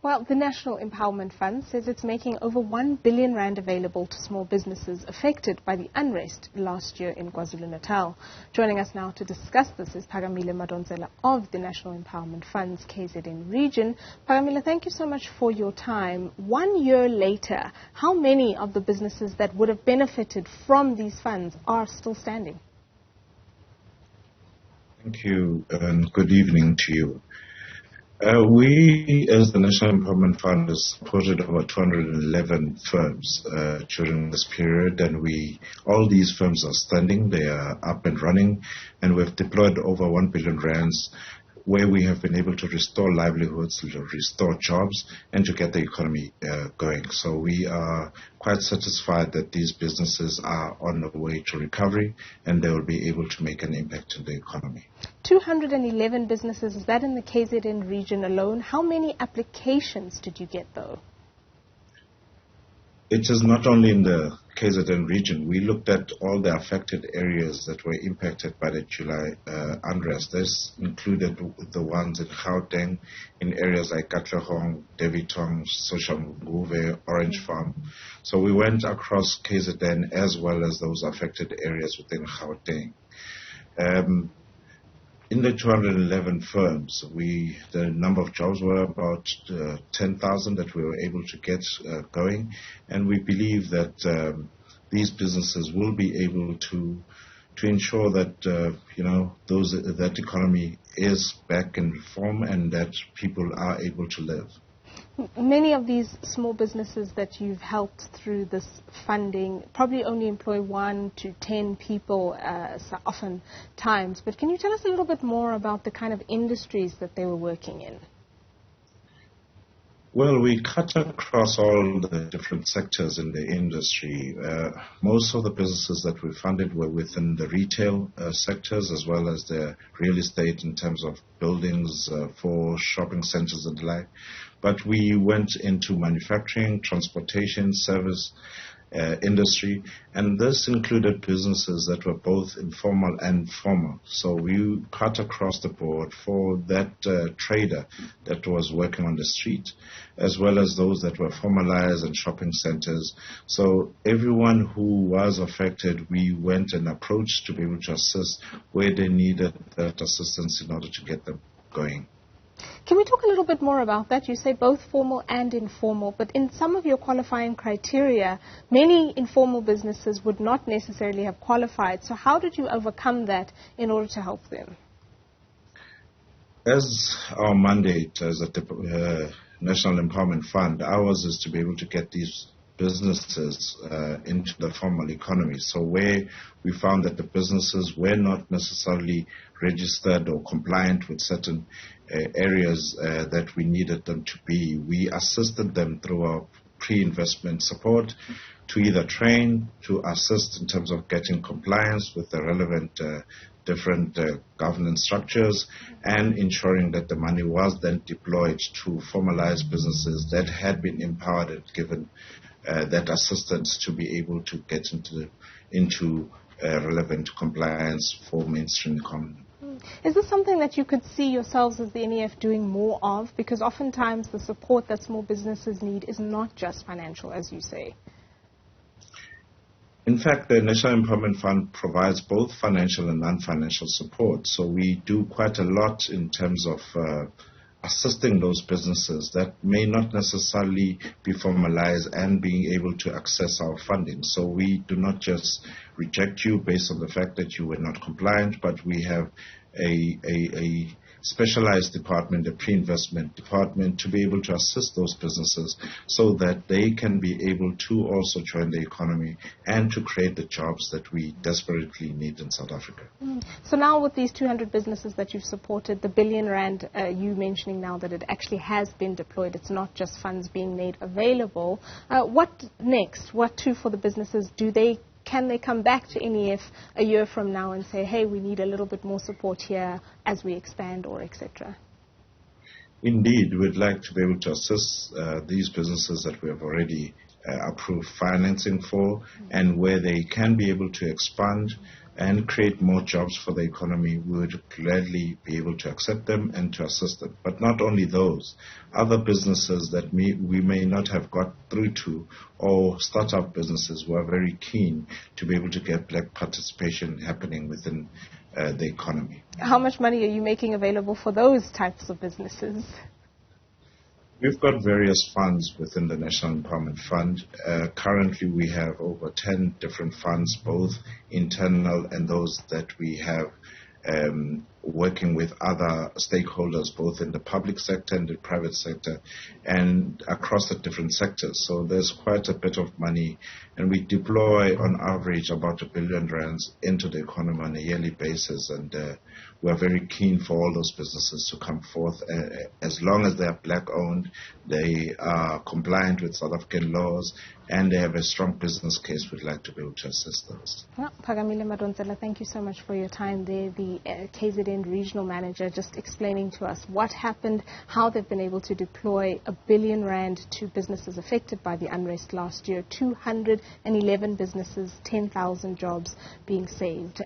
Well, the National Empowerment Fund says it's making over 1 billion rand available to small businesses affected by the unrest last year in KwaZulu Natal. Joining us now to discuss this is Phakamile Madonsela of the National Empowerment Fund's KZN region. Phakamile, thank you so much for your time. 1 year later, how many of the businesses that would have benefited from these funds are still standing? Thank you, and good evening to you. We, as the National Empowerment Fund, has supported over 211 firms during this period, and all these firms are standing, they are up and running, and we've deployed over 1 billion rands where we have been able to restore livelihoods, restore jobs, and to get the economy going. So we are quite satisfied that these businesses are on the way to recovery and they will be able to make an impact in the economy. 211 businesses, is that in the KZN region alone? How many applications did you get though? It is not only in the KZN region. We looked at all the affected areas that were impacted by the July unrest. This included the ones in Gauteng, in areas like Katlehong, Devitong, Soshanguve, Orange Farm. So we went across KZN as well as those affected areas within Gauteng. In the 211 firms, the number of jobs were about 10,000 that we were able to get going, and we believe that these businesses will be able to ensure that that economy is back in form and that people are able to live. Many of these small businesses that you've helped through this funding probably only employ 1 to 10 people often times. But can you tell us a little bit more about the kind of industries that they were working in? Well, we cut across all the different sectors in the industry. Most of the businesses that we funded were within the retail sectors as well as the real estate in terms of buildings for shopping centers and the like. But we went into manufacturing, transportation, service industry, and this included businesses that were both informal and formal. So we cut across the board for that trader that was working on the street, as well as those that were formalized in shopping centers. So everyone who was affected, we went and approached to be able to assist where they needed that assistance in order to get them going. Can we talk a little bit more about that? You say both formal and informal, but in some of your qualifying criteria, many informal businesses would not necessarily have qualified. So how did you overcome that in order to help them? As our mandate as a National Empowerment Fund, ours is to be able to get these businesses into the formal economy. So where we found that the businesses were not necessarily registered or compliant with certain areas that we needed them to be, we assisted them through our pre-investment support to either train, to assist in terms of getting compliance with the relevant different governance structures, and ensuring that the money was then deployed to formalize businesses that had been empowered and given that assistance to be able to get into relevant compliance for mainstream economy. Is this something that you could see yourselves as the NEF doing more of? Because oftentimes the support that small businesses need is not just financial, as you say. In fact, the National Empowerment Fund provides both financial and non-financial support. So we do quite a lot in terms of assisting those businesses that may not necessarily be formalized and being able to access our funding. So we do not just reject you based on the fact that you were not compliant, but we have a specialized department, a pre-investment department, to be able to assist those businesses so that they can be able to also join the economy and to create the jobs that we desperately need in South Africa. So now with these 200 businesses that you've supported, the billion rand, you mentioning now that it actually has been deployed, it's not just funds being made available. What next? What to for the businesses? Can they come back to NEF a year from now and say, hey, we need a little bit more support here as we expand or etc.? Indeed, we'd like to be able to assist these businesses that we have already approved financing for, and where they can be able to expand and create more jobs for the economy, we would gladly be able to accept them and to assist them. But not only those, other businesses that we may not have got through to, or startup businesses who are very keen to be able to get black participation happening within the economy. How much money are you making available for those types of businesses? We've got various funds within the National Empowerment Fund. Currently, we have over 10 different funds, both internal and those that we have working with other stakeholders, both in the public sector and the private sector, and across the different sectors. So there's quite a bit of money, and we deploy on average about R1 billion into the economy on a yearly basis, and we're very keen for all those businesses to come forth. As long as they are black-owned, they are compliant with South African laws, and they have a strong business case, we'd like to be able to assist those. Well, Phakamile Madonsela, thank you so much for your time there, the KZN Regional Manager, just explaining to us what happened, how they've been able to deploy R1 billion to businesses affected by the unrest last year, 211 businesses, 10,000 jobs being saved.